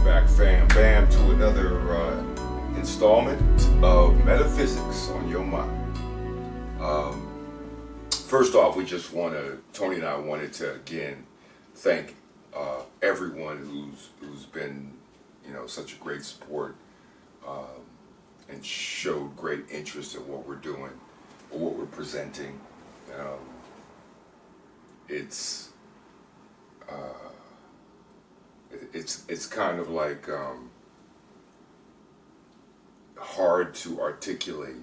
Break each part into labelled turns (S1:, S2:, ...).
S1: back, fam bam, to another installment of Metaphysics on Your Mind. First off, Tony and I wanted to again thank everyone who's been, such a great support and showed great interest in what we're doing or what we're presenting. It's kind of like hard to articulate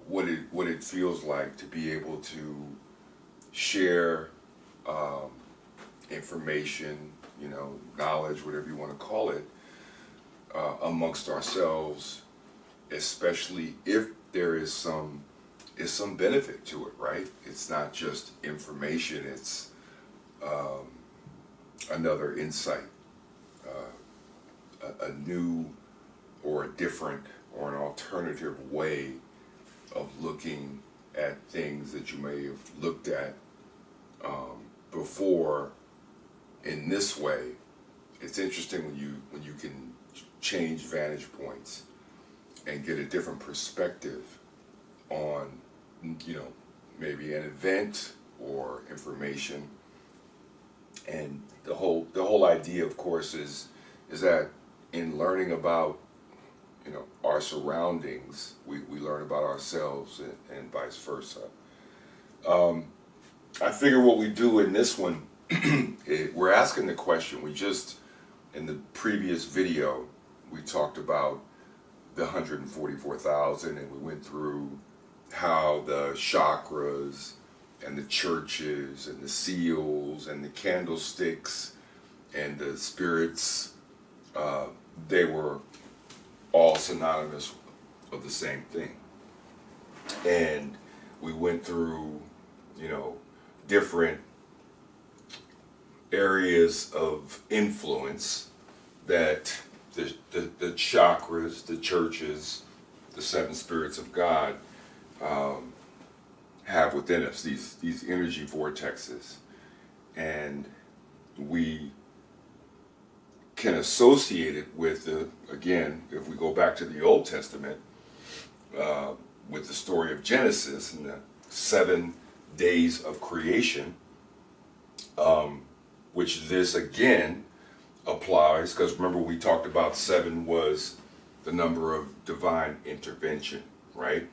S1: what it feels like to be able to share information, knowledge, whatever you want to call it, amongst ourselves, especially if there is some benefit to it, right? It's not just information, it's another insight, a new or a different or an alternative way of looking at things that you may have looked at before in this way. It's interesting when you can change vantage points and get a different perspective on, maybe an event or information. And the whole idea, of course, is that in learning about our surroundings, we learn about ourselves and vice versa. I figure what we do in this one, we're asking the question. In the previous video, we talked about the 144,000, and we went through how the chakras and the churches and the seals and the candlesticks and the spirits, they were all synonymous of the same thing. And we went through, different areas of influence that the chakras, the churches, the seven spirits of God have within us, these energy vortexes. And we can associate it with again, if we go back to the Old Testament, with the story of Genesis and the 7 days of creation, which this again applies, because remember we talked about 7 was the number of divine intervention, right?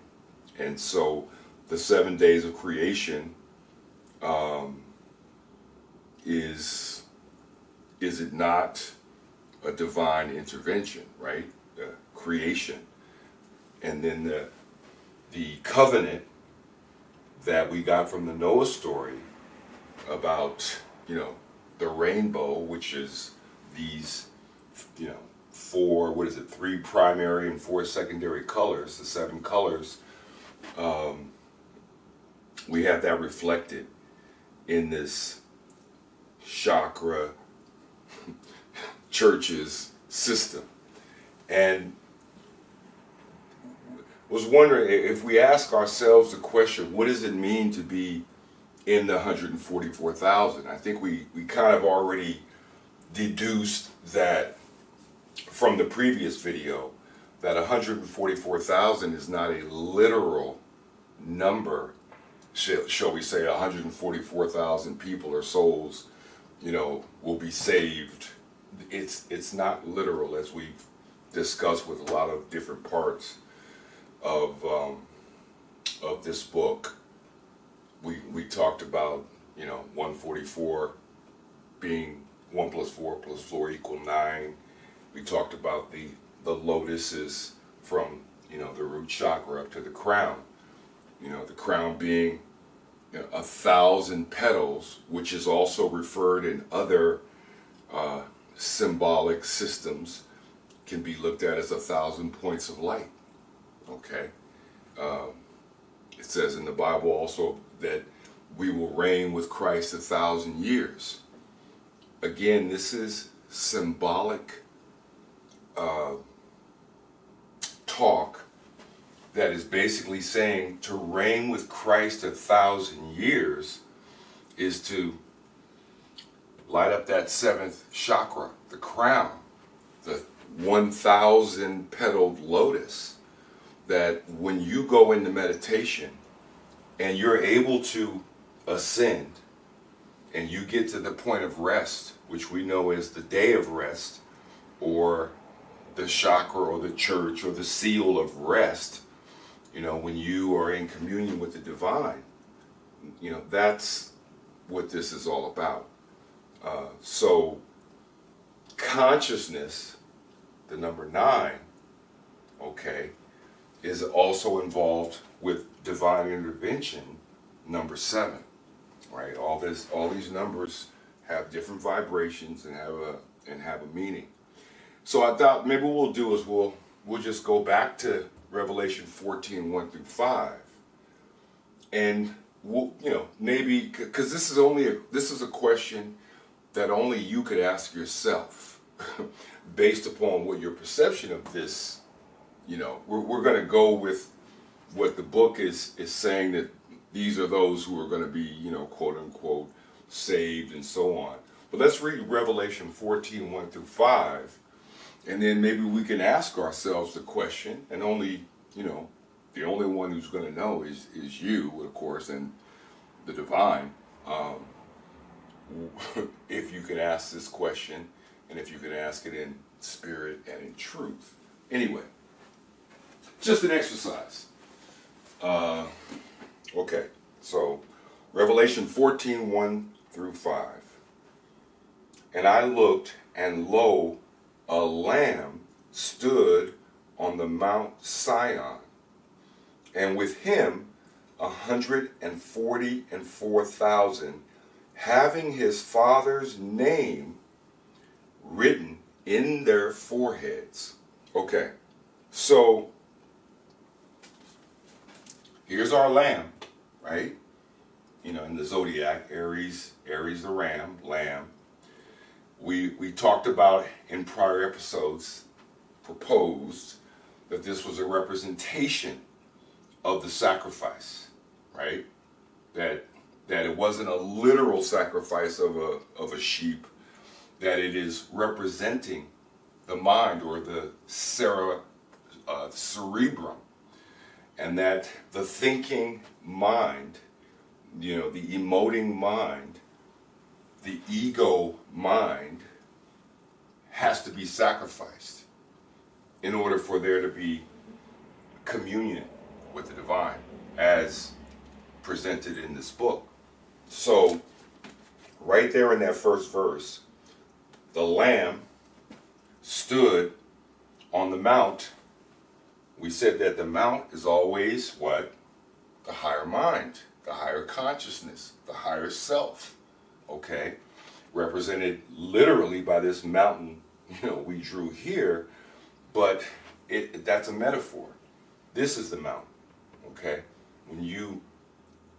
S1: And so the 7 days of creation is it not a divine intervention, right? Creation. And then the covenant that we got from the Noah story about, the rainbow, which is these, 3 primary and 4 secondary colors, the 7 colors. We have that reflected in this chakra churches system. And was wondering if we ask ourselves the question, what does it mean to be in the 144,000? I think we kind of already deduced that from the previous video, that 144,000 is not a literal number. Shall we say 144,000 people or souls, will be saved. It's not literal, as we've discussed with a lot of different parts of this book. We talked about 144 being 1 + 4 + 4 = 9. We talked about the lotuses from the root chakra up to the crown. The crown being 1,000 petals, which is also referred in other symbolic systems, can be looked at as 1,000 points of light. Okay, it says in the Bible also that we will reign with Christ 1,000 years. Again, this is symbolic talk that is basically saying to reign with Christ 1,000 years is to light up that seventh chakra, the crown, the 1,000 petaled lotus, that when you go into meditation and you're able to ascend and you get to the point of rest, which we know is the day of rest, or the chakra or the church or the seal of rest, you know, when you are in communion with the divine, you know, that's what this is all about. So consciousness, the number 9, okay, is also involved with divine intervention, number 7, right? All these numbers have different vibrations and have a meaning. So I thought maybe what we'll do is we'll just go back to Revelation 14, 1 through 5, and we'll, you know, maybe, because this is a question that only you could ask yourself based upon what your perception of this, you know, we're going to go with what the book is saying, that these are those who are going to be, you know, quote unquote saved and so on. But let's read Revelation 14, 1 through 5, and then maybe we can ask ourselves the question, and only, you know, the only one who's going to know is you, of course, and the divine. If you can ask this question, and if you can ask it in spirit and in truth. Anyway, just an exercise. Okay, so Revelation 14, 1 through 5. And I looked, and lo, a lamb stood on the Mount Sion, and with him 144,000, having his father's name written in their foreheads. Okay, so here's our lamb, right? You know, in the zodiac, Aries the lamb. We talked about in prior episodes, proposed that this was a representation of the sacrifice, right? That it wasn't a literal sacrifice of a sheep, that it is representing the mind, or the cerebrum, and that the thinking mind, you know, the emoting mind, the ego mind, has to be sacrificed in order for there to be communion with the divine, as presented in this book. So, right there in that first verse, the Lamb stood on the mount. We said that the mount is always what? The higher mind, the higher consciousness, the higher self, okay? Represented literally by this mountain, you know, we drew here, but that's a metaphor. This is the mountain, okay? When you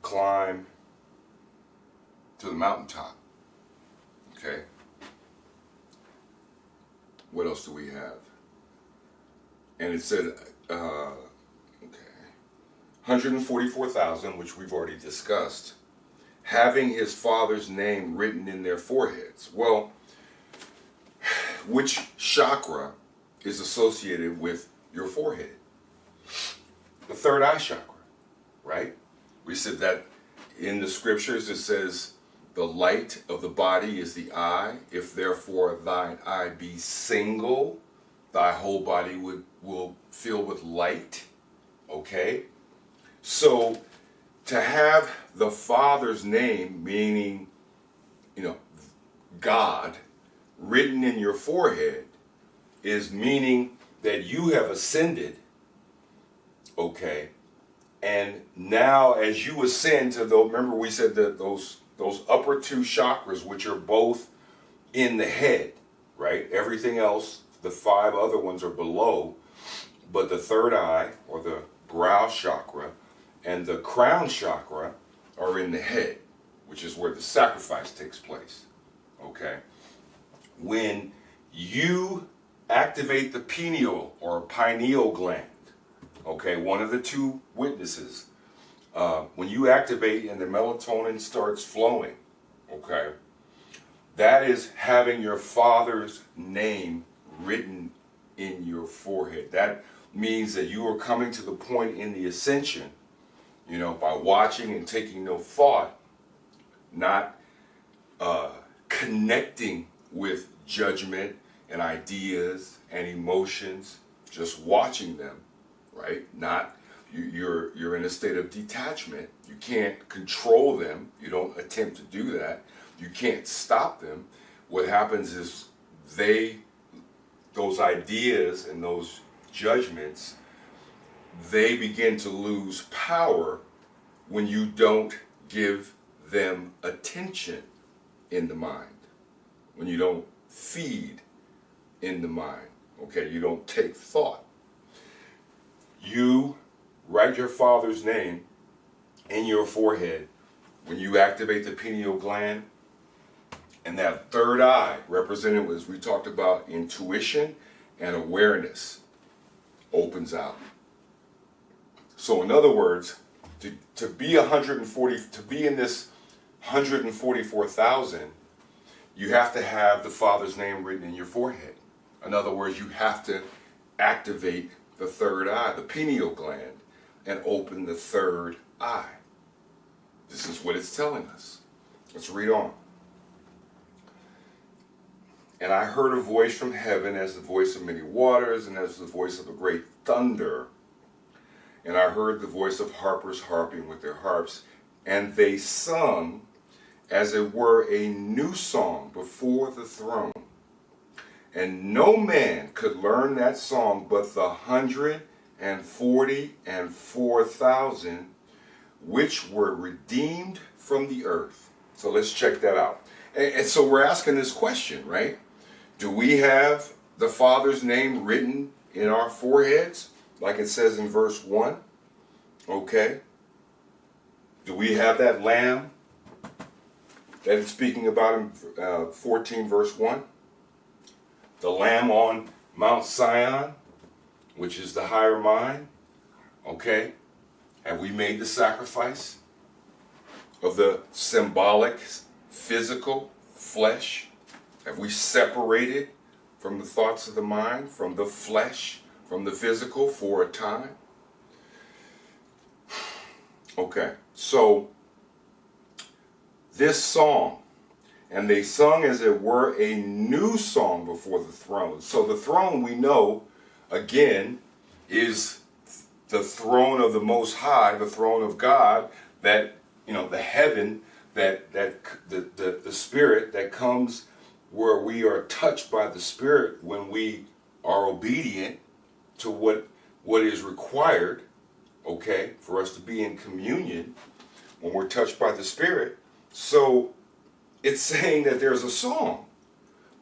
S1: climb to the mountaintop, okay? What else do we have? And it said, okay, 144,000, which we've already discussed, having his father's name written in their foreheads. Well, which chakra is associated with your forehead? The third eye chakra, right? We said that in the scriptures it says, the light of the body is the eye. If therefore thine eye be single, thy whole body will fill with light. Okay? So to have the Father's name, meaning, you know, God, written in your forehead, is meaning that you have ascended. Okay? And now as you ascend to those, remember we said that those upper two chakras, which are both in the head, right? Everything else, the 5 other ones are below, but the third eye, or the brow chakra, and the crown chakra are in the head, which is where the sacrifice takes place, okay? When you activate the pineal or pineal gland, okay, one of the two witnesses, when you activate and the melatonin starts flowing, okay, That is having your Father's name written in your forehead. That means that you are coming to the point in the ascension, by watching and taking no thought, not connecting with judgment and ideas and emotions, just watching them, right? Not you're in a state of detachment. You can't control them. You don't attempt to do that. You can't stop them. What happens is those ideas and those judgments, they begin to lose power when you don't give them attention in the mind, when you don't feed in the mind, okay? You don't take thought. You write your Father's name in your forehead when you activate the pineal gland, and that third eye, represented as we talked about intuition and awareness, opens out. So in other words, to be in this 144,000, you have to have the Father's name written in your forehead. In other words, you have to activate the third eye, the pineal gland, and open the third eye. This is what it's telling us. Let's read on. And I heard a voice from heaven as the voice of many waters and as the voice of a great thunder. And I heard the voice of harpers harping with their harps, and they sung as it were a new song before the throne. And no man could learn that song but the 144,000 which were redeemed from the earth. So let's check that out. And so we're asking this question, right? Do we have the Father's name written in our foreheads, like it says in verse 1? Okay. Do we have that lamb that it's speaking about in 14 verse 1? The lamb on Mount Zion, which is the higher mind. Okay. Have we made the sacrifice of the symbolic, physical flesh? Have we separated from the thoughts of the mind, from the flesh, from the physical for a time? Okay, so this song, and they sung as it were a new song before the throne. So the throne, we know, again, is the throne of the Most High, the throne of God, that, the heaven, that the spirit that comes where we are touched by the Spirit when we are obedient to what is required, okay, for us to be in communion when we're touched by the Spirit. So it's saying that there's a song,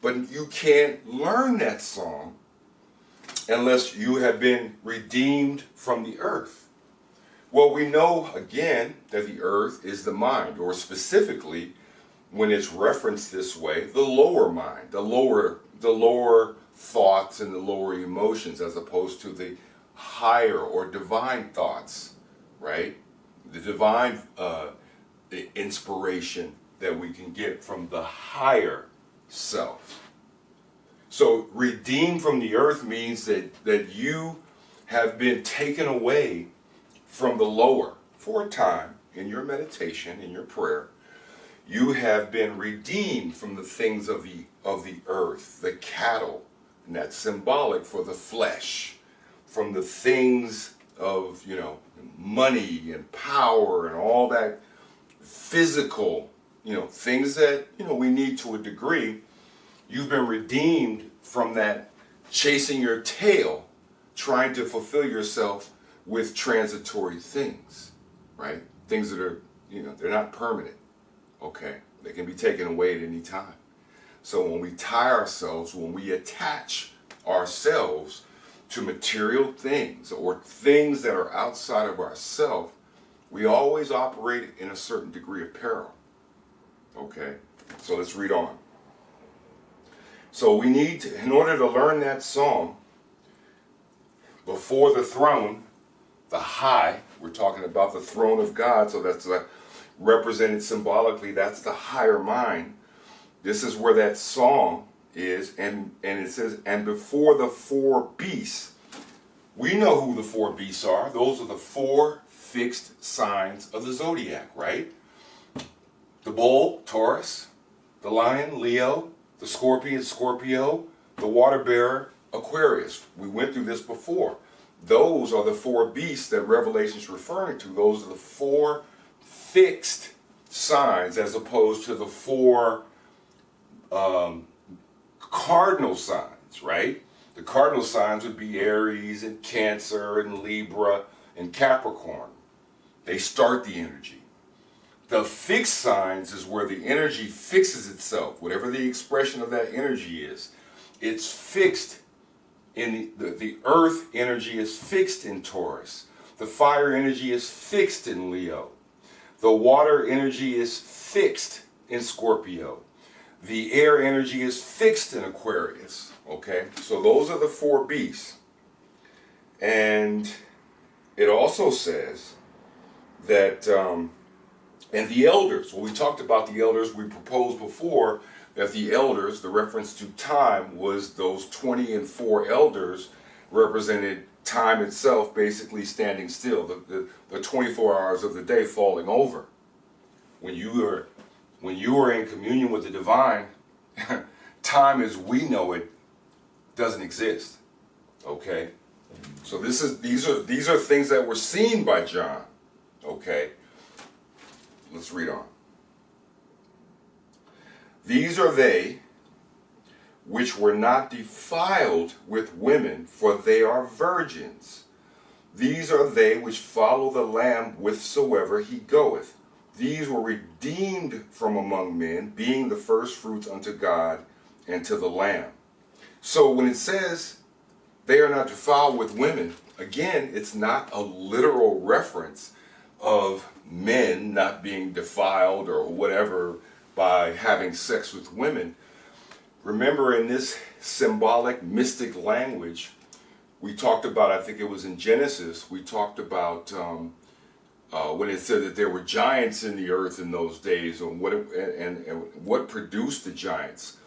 S1: but you can't learn that song unless you have been redeemed from the earth. Well, we know again that the earth is the mind, or specifically, when it's referenced this way, the lower mind, the lower thoughts and the lower emotions, as opposed to the higher or divine thoughts, right? The divine inspiration that we can get from the higher self. So redeemed from the earth means that you have been taken away from the lower for a time in your meditation, in your prayer. You have been redeemed from the things of the earth, the cattle, and that's symbolic for the flesh, from the things of, money and power and all that physical, things that, we need to a degree. You've been redeemed from that chasing your tail, trying to fulfill yourself with transitory things, right? Things that are, they're not permanent. Okay, they can be taken away at any time. So when we tie ourselves, when we attach ourselves to material things or things that are outside of ourselves, we always operate in a certain degree of peril. Okay, so let's read on. So we need to, in order to learn that song, before the throne, the high, we're talking about the throne of God, so that's represented symbolically, that's the higher mind. This is where that song is, and it says, and before the four beasts, we know who the four beasts are. Those are the four fixed signs of the zodiac, right? The bull, Taurus, the lion, Leo, the scorpion, Scorpio, the water bearer, Aquarius. We went through this before. Those are the four beasts that Revelation is referring to. Those are the four fixed signs as opposed to the four cardinal signs, right? The cardinal signs would be Aries and Cancer and Libra and Capricorn. They start the energy. The fixed signs is where the energy fixes itself, whatever the expression of that energy is. It's fixed in the earth energy is fixed in Taurus. The fire energy is fixed in Leo. The water energy is fixed in Scorpio. The air energy is fixed in Aquarius. Okay, so those are the four beasts. And it also says that, and the elders, well, we talked about the elders, we proposed before that the elders, the reference to time was those 20 and 4 elders represented time itself basically standing still, the 24 hours of the day falling over. When you are in communion with the divine, time as we know it doesn't exist. Okay? So these are things that were seen by John. Okay? Let's read on. These are they which were not defiled with women, for they are virgins. These are they which follow the Lamb whithersoever he goeth. These were redeemed from among men, being the firstfruits unto God and to the Lamb. So when it says they are not defiled with women, again, it's not a literal reference of men not being defiled or whatever by having sex with women. Remember, in this symbolic, mystic language, we talked about, I think it was in Genesis, we talked about when it said that there were giants in the earth in those days, and what produced the giants.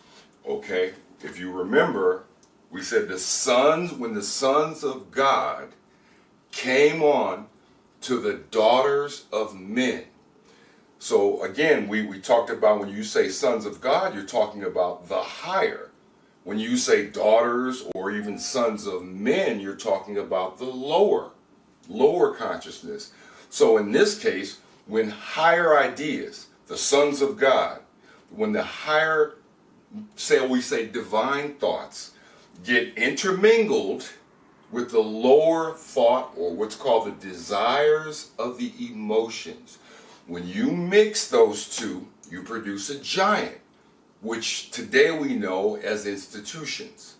S1: Okay, if you remember, we said when the sons of God came on to the daughters of men. So again, we talked about when you say sons of God, you're talking about the higher. When you say daughters or even sons of men, you're talking about the lower consciousness. So in this case, when higher ideas, the sons of God, when the higher, we say divine thoughts, get intermingled with the lower thought, or what's called the desires of the emotions. When you mix those two, you produce a giant, which today we know as institutions.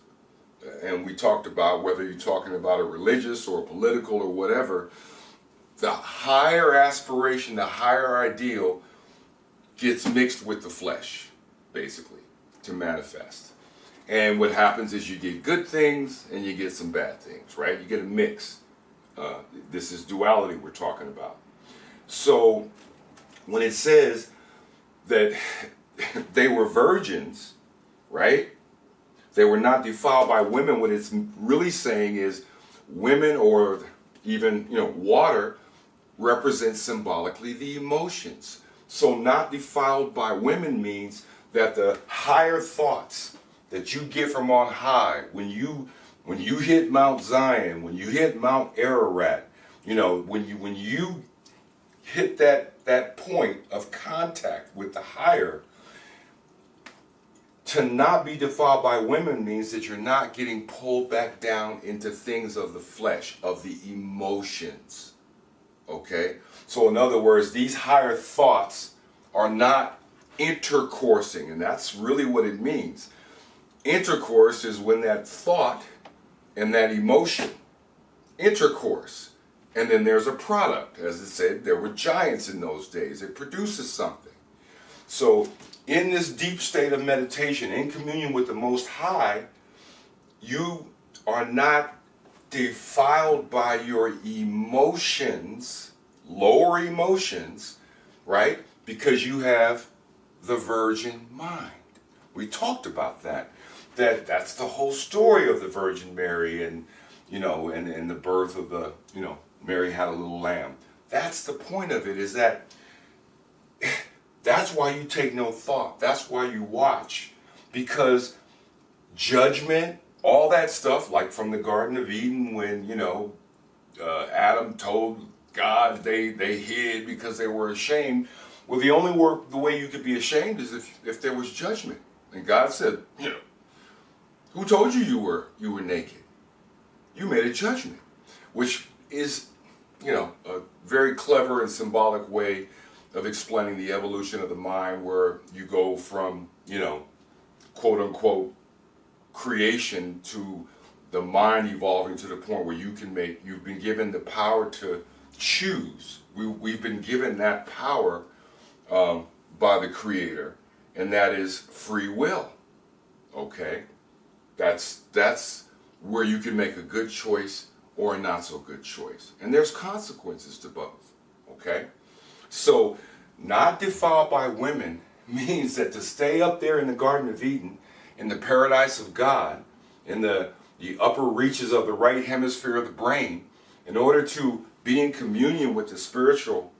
S1: And we talked about whether you're talking about a religious or a political or whatever, the higher aspiration, the higher ideal gets mixed with the flesh, basically, to manifest. And what happens is you get good things and you get some bad things, right? You get a mix. This is duality we're talking about. So when it says that they were virgins, right? They were not defiled by women. What it's really saying is women, or even water, represents symbolically the emotions. So not defiled by women means that the higher thoughts that you get from on high, when you hit Mount Zion, when you hit Mount Ararat, when you hit that point of contact with the higher, to not be defiled by women means that you're not getting pulled back down into things of the flesh, of the emotions. Okay? So in other words, these higher thoughts are not intercoursing, and that's really what it means. Intercourse is when that thought and that emotion intercourse, and then there's a product. As it said, there were giants in those days. It produces something. So in this deep state of meditation, in communion with the Most High, you are not defiled by your emotions, lower emotions, right? Because you have the virgin mind. We talked about that. That's the whole story of the Virgin Mary, and and the birth of the, Mary had a little lamb. That's the point of it, is that that's why you take no thought. That's why you watch. Because judgment, all that stuff, like from the Garden of Eden when, Adam told God they hid because they were ashamed. Well, the way you could be ashamed is if there was judgment. And God said, who told you you were naked? You made a judgment, which is, a very clever and symbolic way of explaining the evolution of the mind, where you go from, quote unquote, creation to the mind evolving to the point where you've been given the power to choose. We've been given that power by the Creator, and that is free will. Okay? That's where you can make a good choice or a not so good choice. And there's consequences to both. Okay? So, not defiled by women means that to stay up there in the Garden of Eden, in the paradise of God, in the upper reaches of the right hemisphere of the brain, in order to be in communion with the spiritual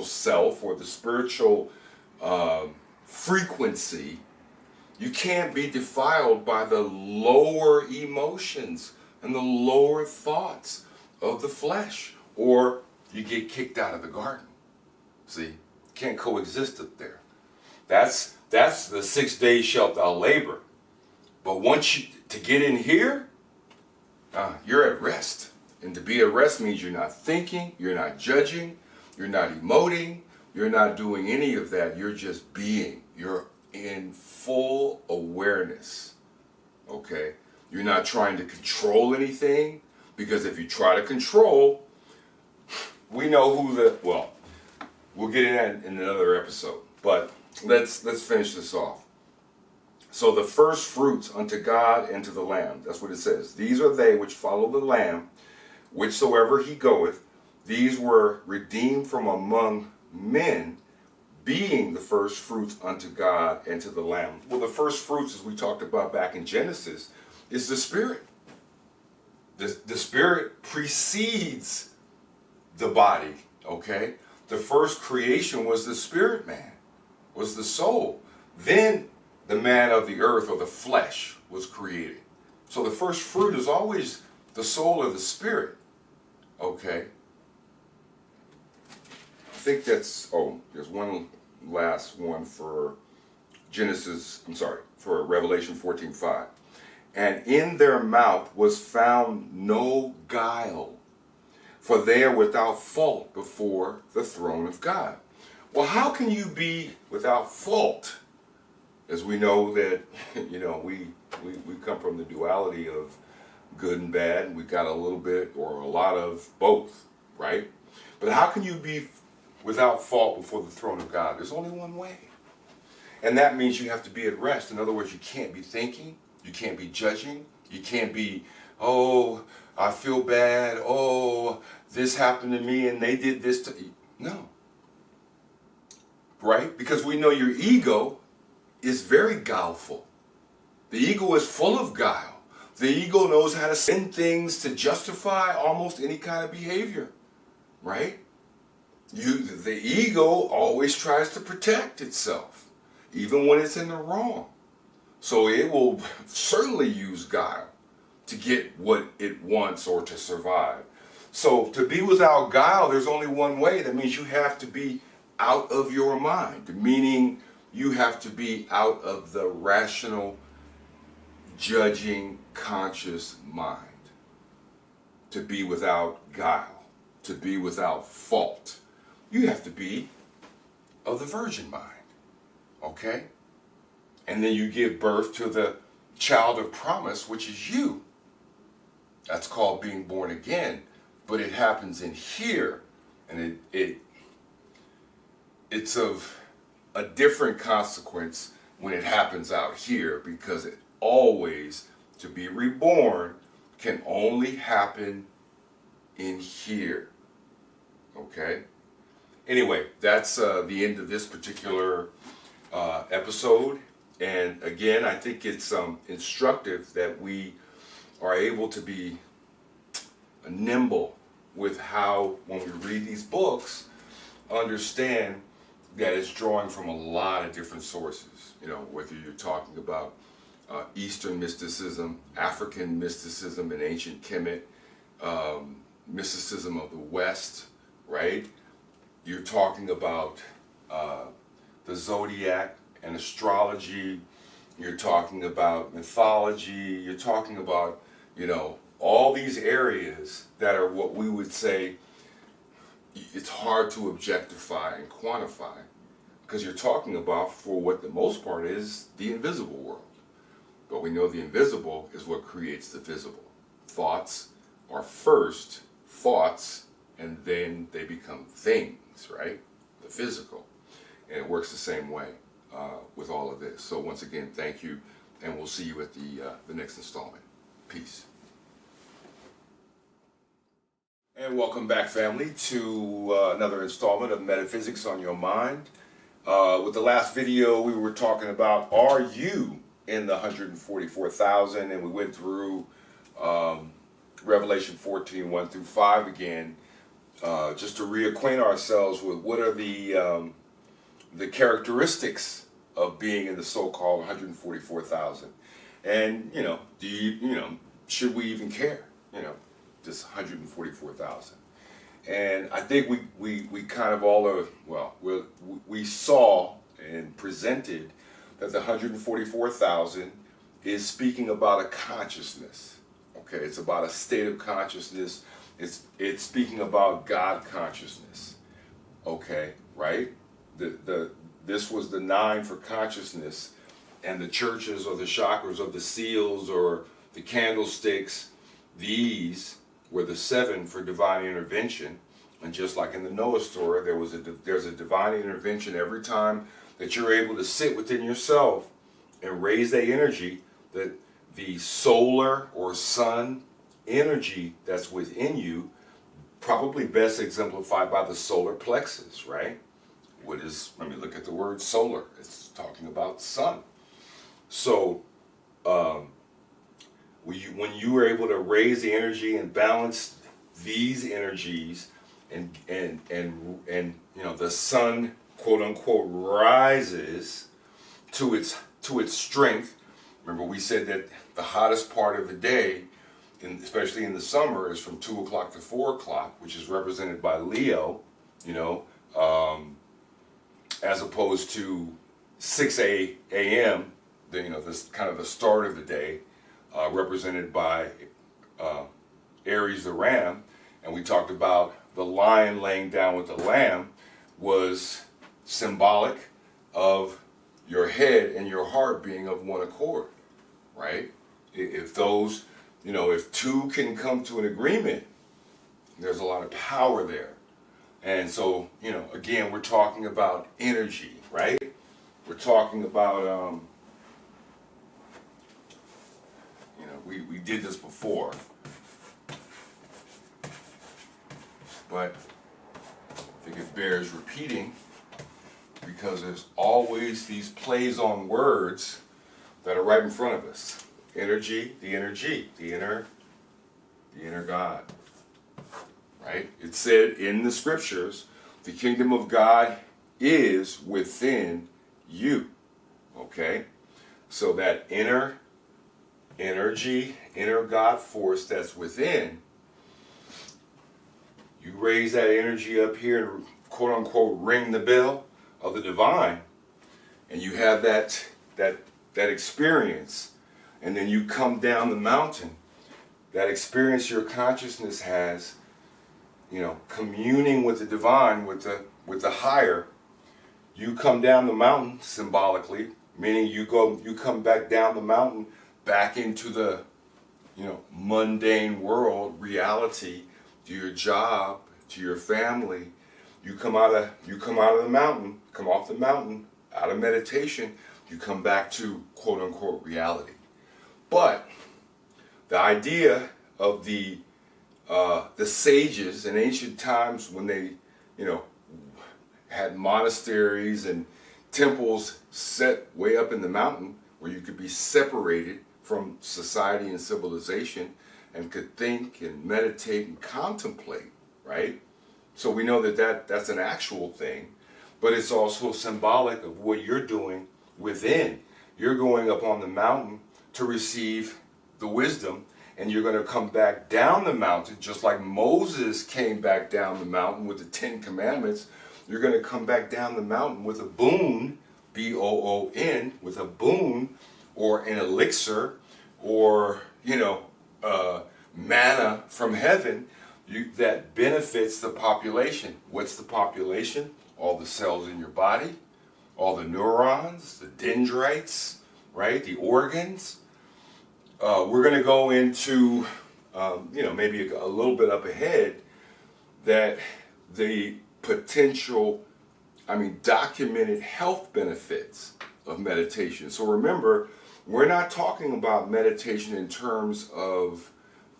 S1: self, or the spiritual frequency, you can't be defiled by the lower emotions and the lower thoughts of the flesh, or you get kicked out of the garden. See, can't coexist up there. That's the 6 days shalt thou labor. But to get in here, you're at rest. And to be at rest means you're not thinking, you're not judging, you're not emoting, you're not doing any of that. You're just being. You're in full awareness. Okay? You're not trying to control anything, because if you try to control, we know we'll get in that in another episode. But let's finish this off. So the first fruits unto God and to the Lamb. That's what it says. These are they which follow the Lamb, whichsoever he goeth. These were redeemed from among men, being the first fruits unto God and to the Lamb. Well, the first fruits, as we talked about back in Genesis, is the Spirit. The Spirit precedes the body, okay? The first creation was the spirit man, was the soul. Then the man of the earth, or the flesh, was created. So the first fruit is always the soul or the spirit, okay? I think there's one last one for for Revelation 14:5. And in their mouth was found no guile, for they are without fault before the throne of God. Well, how can you be without fault? As we know that, we come from the duality of good and bad. We've got a little bit or a lot of both, right? But how can you be without fault before the throne of God? There's only one way. And that means you have to be at rest. In other words, you can't be thinking. You can't be judging. You can't be, oh, I feel bad. Oh, this happened to me and they did this to you. No. Right? Because we know your ego is very guileful. The ego is full of guile. The ego knows how to send things to justify almost any kind of behavior. Right? The ego always tries to protect itself, even when it's in the wrong. So it will certainly use guile to get what it wants or to survive. So to be without guile, there's only one way. That means you have to be out of your mind, meaning you have to be out of the rational, judging, conscious mind. To be without guile, to be without fault, you have to be of the virgin mind. Okay? And then you give birth to the child of promise, which is you. That's called being born again. But it happens in here. And it's of a different consequence when it happens out here, because it always, to be reborn, can only happen in here. Okay? Anyway, that's the end of this particular episode. And again, I think it's instructive that we are able to be nimble with how, when we read these books, understand that it's drawing from a lot of different sources. You know, whether you're talking about Eastern mysticism, African mysticism, and ancient Kemet, mysticism of the West, right? You're talking about the zodiac and astrology. You're talking about mythology. You're talking about, you know, all these areas that are what we would say it's hard to objectify and quantify, because you're talking about, for what the most part is, the invisible world. But we know the invisible is what creates the visible. Thoughts are first thoughts, and then they become things, right? The physical. And it works the same way with all of this. So once again, thank you, and we'll see you at the next installment. Peace. And welcome back, family, to another installment of Metaphysics on Your Mind. With the last video, we were talking about, are you in the 144,000? And we went through Revelation 14, 1 through 5 again, just to reacquaint ourselves with what are the characteristics of being in the so-called 144,000. And, you know, should we even care? You know, this 144,000. And I think we kind of all are, well, we saw and presented that the 144,000 is speaking about a consciousness. Okay, it's about a state of consciousness. It's speaking about God consciousness. Okay, right? This was the 9 for consciousness, and the churches or the chakras or the seals or the candlesticks, these were the 7 for divine intervention. And just like in the Noah story, there's a divine intervention every time that you're able to sit within yourself and raise that energy, that the solar or sun energy that's within you, probably best exemplified by the solar plexus, right? What is, I mean, look at the word solar. It's talking about sun. So when you were able to raise the energy and balance these energies, and you know, the sun, quote unquote, rises to its strength. Remember, we said that the hottest part of the day, especially in the summer, is from 2 o'clock to 4 o'clock, which is represented by Leo, you know, as opposed to 6 a.m., you know, this kind of the start of the day, represented by Aries the ram. And we talked about the lion laying down with the lamb was symbolic of your head and your heart being of one accord, right? If those, you know, if two can come to an agreement, there's a lot of power there. And so, you know, again, we're talking about energy, right? We're talking about, you know, we did this before, but I think it bears repeating, because there's always these plays on words that are right in front of us. Energy, the inner God, right? It said in the scriptures, the kingdom of God is within you, okay? So that inner energy, inner God force that's within, you raise that energy up here and quote unquote ring the bell of the divine, and you have that experience, and then you come down the mountain. That experience your consciousness has, you know, communing with the divine, with the higher. You come down the mountain symbolically, meaning you come back down the mountain, back into the, you know, mundane world, reality, to your job, to your family. You come out of the mountain, come off the mountain, out of meditation, you come back to quote unquote reality. But the idea of the sages in ancient times, when they, you know, had monasteries and temples set way up in the mountain where you could be separated from society and civilization and could think and meditate and contemplate, right? So we know that that's an actual thing, but it's also symbolic of what you're doing within. You're going up on the mountain to receive the wisdom, and you're going to come back down the mountain, just like Moses came back down the mountain with the 10 Commandments. You're going to come back down the mountain with a boon, B-O-O-N, with a boon or an elixir or, manna from heaven that benefits the population. What's the population? All the cells in your body, all the neurons, the dendrites, right? The organs. We're going to go into, maybe a little bit up ahead, that the potential, documented health benefits of meditation. So remember, we're not talking about meditation in terms of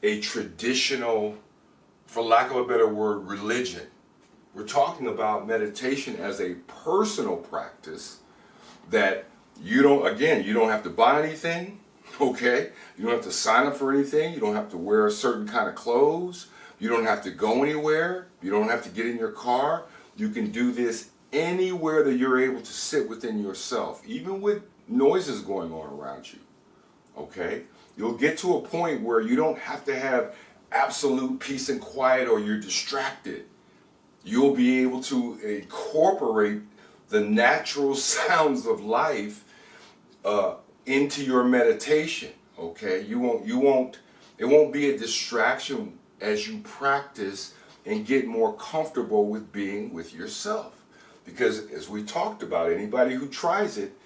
S1: a traditional, for lack of a better word, religion. We're talking about meditation as a personal practice that you don't have to buy anything, okay? You don't have to sign up for anything. You don't have to wear a certain kind of clothes. You don't have to go anywhere. You don't have to get in your car. You can do this anywhere that you're able to sit within yourself, even with noises going on around you, okay? You'll get to a point where you don't have to have absolute peace and quiet or you're distracted. You'll be able to incorporate the natural sounds of life into your meditation, okay? It won't be a distraction as you practice and get more comfortable with being with yourself. Because as we talked about, anybody who tries it,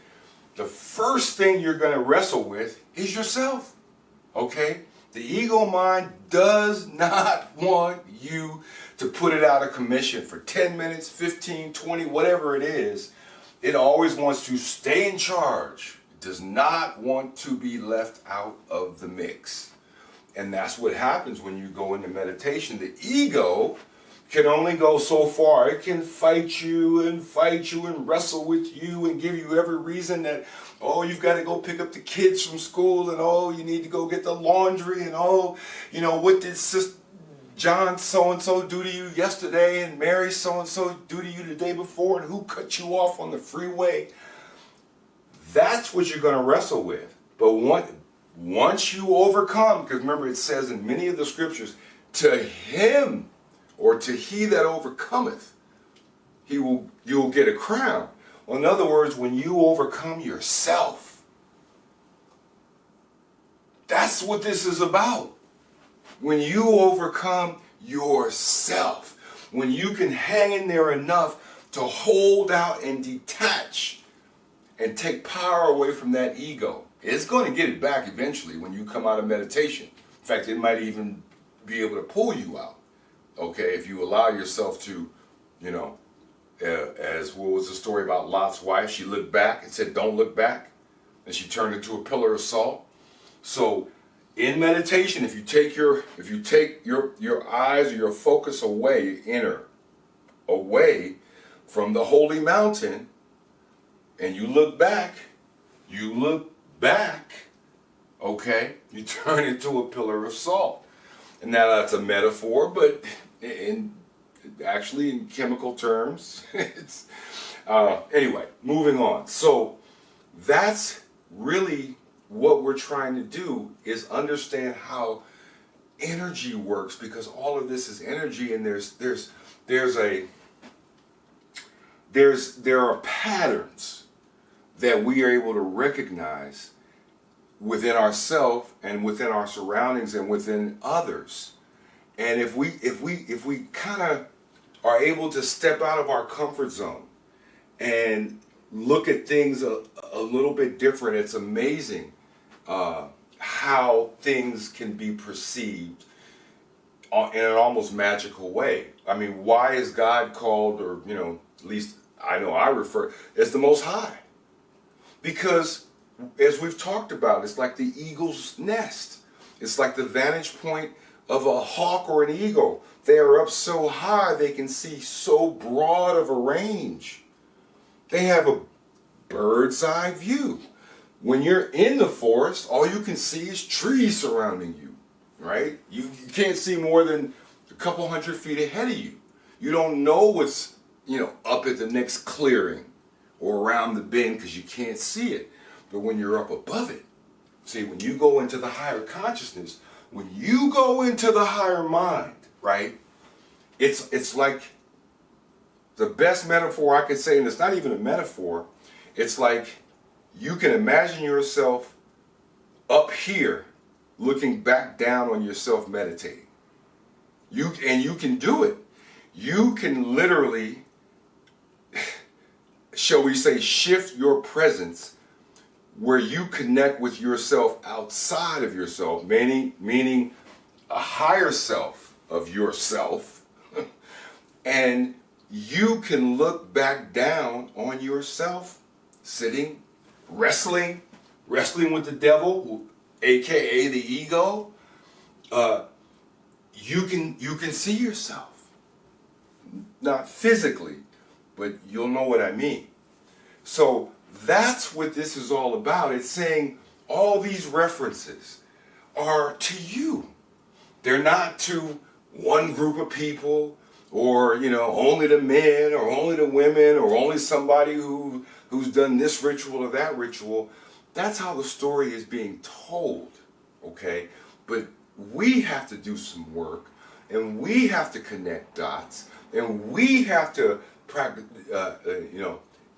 S1: the first thing you're going to wrestle with is yourself, okay? The ego mind does not want you to put it out of commission for 10 minutes, 15, 20, whatever it is. It always wants to stay in charge. It does not want to be left out of the mix. And that's what happens when you go into meditation. The ego can only go so far. It can fight you and wrestle with you and give you every reason that, oh, you've got to go pick up the kids from school, and oh, you need to go get the laundry, and oh, what did Sister John so-and-so do to you yesterday, and Mary so-and-so do to you the day before, and who cut you off on the freeway? That's what you're going to wrestle with. But once you overcome, because remember it says in many of the scriptures, to him or to he that overcometh, you'll get a crown. Well, in other words, when you overcome yourself, that's what this is about. When you overcome yourself, when you can hang in there enough to hold out and detach and take power away from that ego. It's going to get it back eventually when you come out of meditation. In fact, it might even be able to pull you out, okay, if you allow yourself to, as what was the story about Lot's wife? She looked back and said, don't look back. And she turned into a pillar of salt. So in meditation, if you take your eyes or your focus away from the holy mountain, and you look back, okay, you turn into a pillar of salt. And now that's a metaphor, but actually in chemical terms, it's anyway, moving on. So that's really what we're trying to do, is understand how energy works, because all of this is energy, and there are patterns that we are able to recognize within ourselves and within our surroundings and within others. And if we kind of are able to step out of our comfort zone and look at things a little bit different, it's amazing how things can be perceived in an almost magical way. I mean, why is God called, or at least I know I refer, as the Most High? Because as we've talked about, it's like the eagle's nest. It's like the vantage point of a hawk or an eagle. They are up so high they can see so broad of a range. They have bird's eye view. When you're in the forest, all you can see is trees surrounding you, right? You can't see more than a couple 100 feet ahead of you. You don't know what's, up at the next clearing or around the bend because you can't see it. But when you're up above it, see, when you go into the higher consciousness, when you go into the higher mind, right? It's like the best metaphor I could say, and it's not even a metaphor. It's like you can imagine yourself up here looking back down on yourself meditating. You can do it. You can literally, shall we say, shift your presence where you connect with yourself outside of yourself, meaning a higher self of yourself, and you can look back down on yourself, sitting, wrestling with the devil, aka the ego. You can see yourself, not physically, but you'll know what I mean. So that's what this is all about. It's saying all these references are to you. They're not to one group of people, or only the men or only the women or only somebody who's done this ritual or that ritual. That's how the story is being told, okay? But we have to do some work, and we have to connect dots, and we have to practice,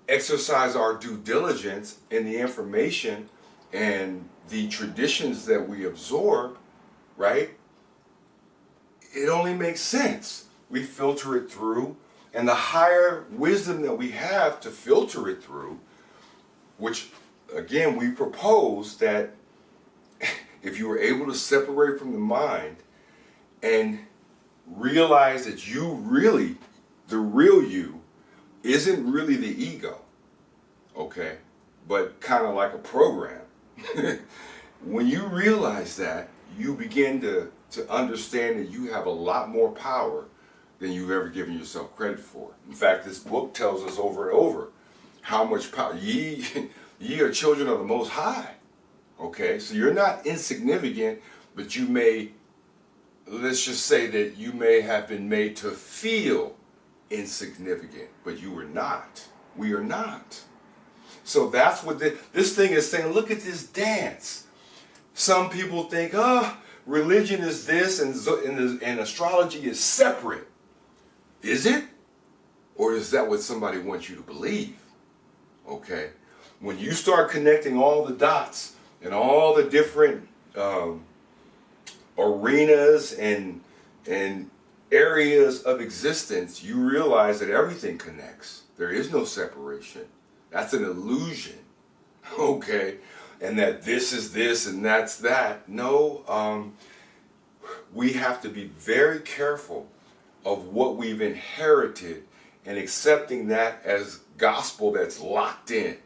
S1: exercise our due diligence in the information and the traditions that we absorb, right? It only makes sense. We filter it through, and the higher wisdom that we have to filter it through, which again we propose that if you were able to separate from the mind and realize that the real you isn't really the ego, okay, but kind of like a program. When you realize that, you begin to understand that you have a lot more power than you've ever given yourself credit for. In fact, this book tells us over and over how much power. Ye are children of the Most High. Okay, so you're not insignificant, but you may, let's just say that you may have been made to feel insignificant, but you were not. We are not. So that's what this thing is saying. Look at this dance. Some people think, religion is this and astrology is separate. Is it? Or is that what somebody wants you to believe? Okay. When you start connecting all the dots and all the different arenas and areas of existence, you realize that everything connects. There is no separation. That's an illusion. Okay. And that this is this and that's that. No, we have to be very careful of what we've inherited and accepting that as gospel that's locked in.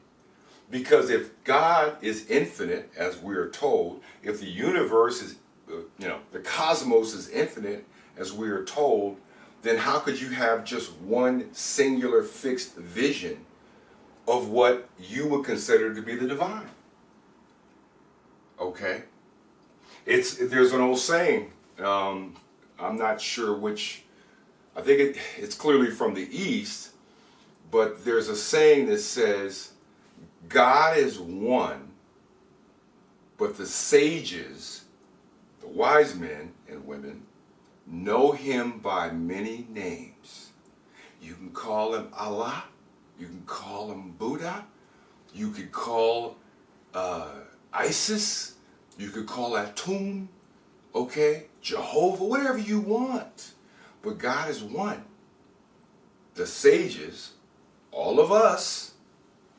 S1: Because if God is infinite, as we are told, if the universe is, the cosmos is infinite, as we are told, then how could you have just one singular fixed vision of what you would consider to be the divine? Okay? There's an old saying, I'm not sure which, I think it's clearly from the East, but there's a saying that says, God is one, but the sages, the wise men and women, know him by many names. You can call him Allah, you can call him Buddha, you could call Isis, you could call Atum, okay, Jehovah, whatever you want. But God is one. The sages, all of us,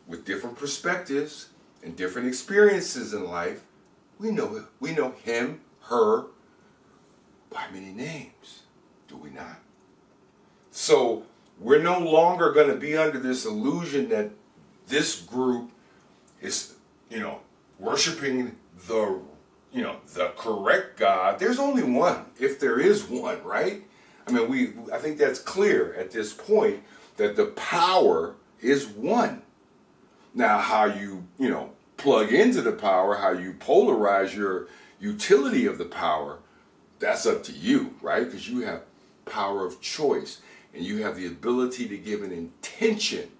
S1: with different perspectives and different experiences in life, we know him, her, by many names, do we not? So we're no longer going to be under this illusion that this group is, worshiping the correct God. There's only one, if there is one, right? I mean, I think that's clear at this point that the power is one. Now, how you plug into the power, how you polarize your utility of the power, that's up to you, right? Because you have power of choice and you have the ability to give an intention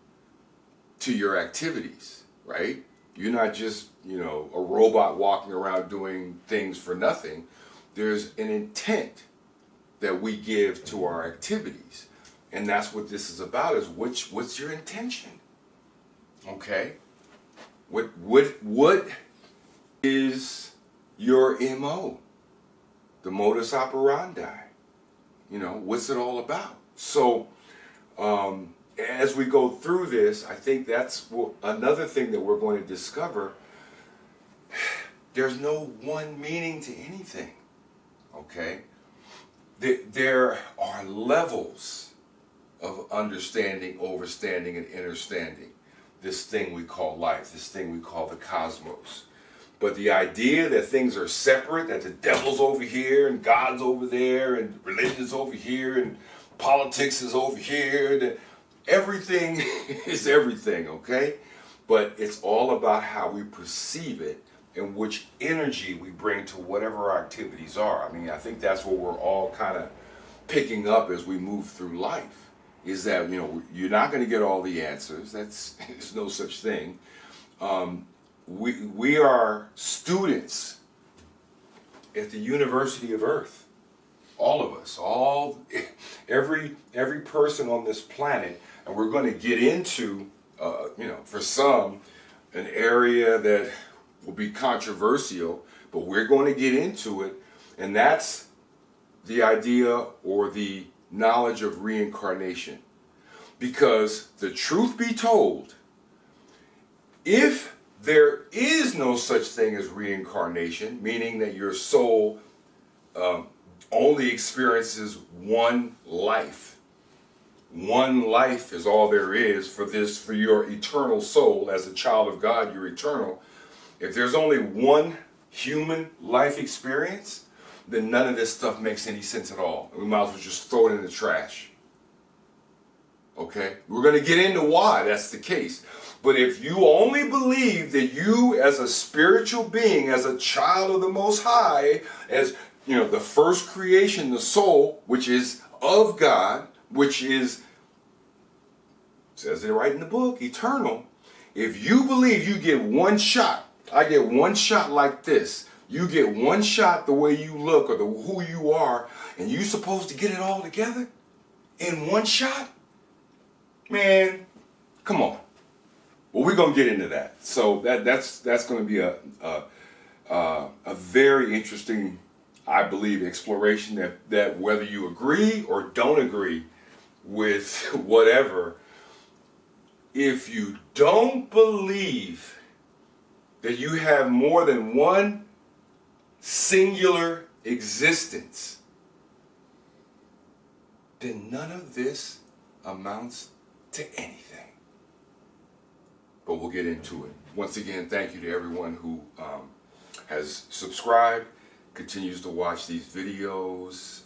S1: to your activities, right? You're not just, a robot walking around doing things for nothing. There's an intent that we give to our activities. And that's what this is about, is what's your intention? Okay? What is your MO? The modus operandi? What's it all about? So, as we go through this, I think that's another thing that we're going to discover. There's no one meaning to anything, okay? There are levels of understanding, overstanding, and understanding this thing we call life, this thing we call the cosmos. But the idea that things are separate, that the devil's over here and God's over there and religion's over here and politics is over here, that everything is everything, okay? But it's all about how we perceive it and which energy we bring to whatever our activities are. I mean, I think that's what we're all kind of picking up as we move through life, is that, you're not going to get all the answers. There's no such thing. We are students at the University of Earth. All of us, every person on this planet, and we're going to get into, for some, an area that will be controversial, but we're going to get into it, and that's the idea or the knowledge of reincarnation. Because the truth be told, if there is no such thing as reincarnation, meaning that your soul only experiences one life. One life is all there is for your eternal soul. As a child of God, you're eternal. If there's only one human life experience, then none of this stuff makes any sense at all. We might as well just throw it in the trash. Okay? We're going to get into why that's the case. But if you only believe that you, as a spiritual being, as a child of the Most High, as the first creation, the soul, which is of God, which is, says it right in the book, eternal. If you believe you get one shot, I get one shot like this, you get one shot the way you look or who you are, and you're supposed to get it all together in one shot? Man, come on. Well, we're going to get into that. So that's going to be a very interesting, I believe, exploration that whether you agree or don't agree with whatever, if you don't believe that you have more than one singular existence, then none of this amounts to anything. But we'll get into it. Once again, thank you to everyone who has subscribed, continues to watch these videos.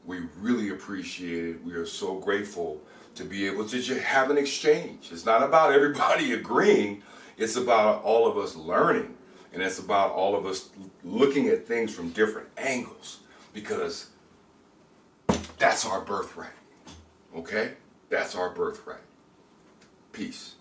S1: We really appreciate it. We are so grateful to be able to just have an exchange. It's not about everybody agreeing. It's about all of us learning. And it's about all of us looking at things from different angles. Because that's our birthright. Okay? That's our birthright. Peace.